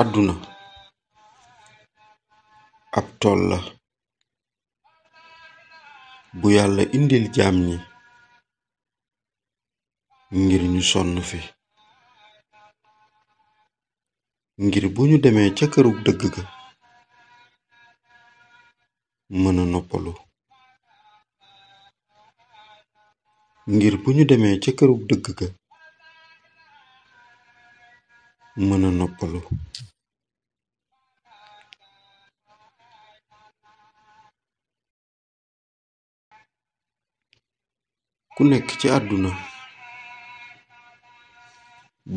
àdduna ab tool la bu yàlla indil jaam ñi ngir ñu sonn fi ngir bu ñu demee ca kërug dëgg ga mën a noppalu ngir bu ñu demee ca kërug dëgg ga mën a noppalu ku nekk ci àdduna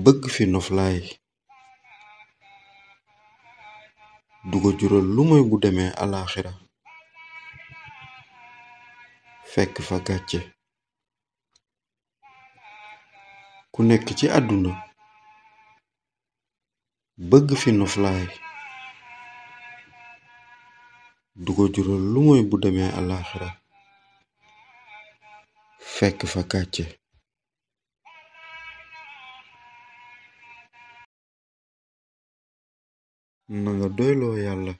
bëgg fi noflaay du ko jural lu moy bu demee alaaxira fekk fa gàcce ku nekk ci àdduna bëgg fi noflaay du ko jural lu moy bu demee alaaxira fekk fa gàcce nanga doyloo yàlla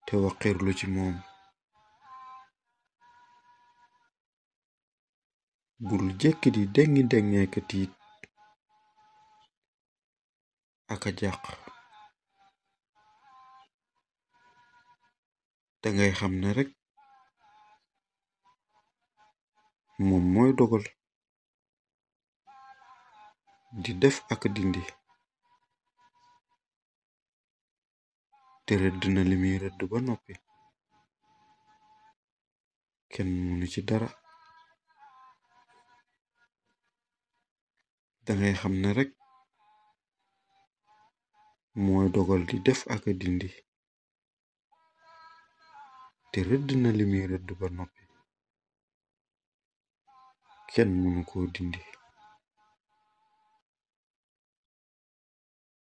te waqirlu ci moom bul jekk di dengi dengeeka tiit aka jàq dangay xam ne rekk moom mooy dogal di def ak dindi te rëdd na li muy rëdd ba noppi kenn mënu ci dara dangay xam ne rekk mooy dogal di def ak dindi te rëdd na li muy rëdd ba noppi kenn mënu koo dindi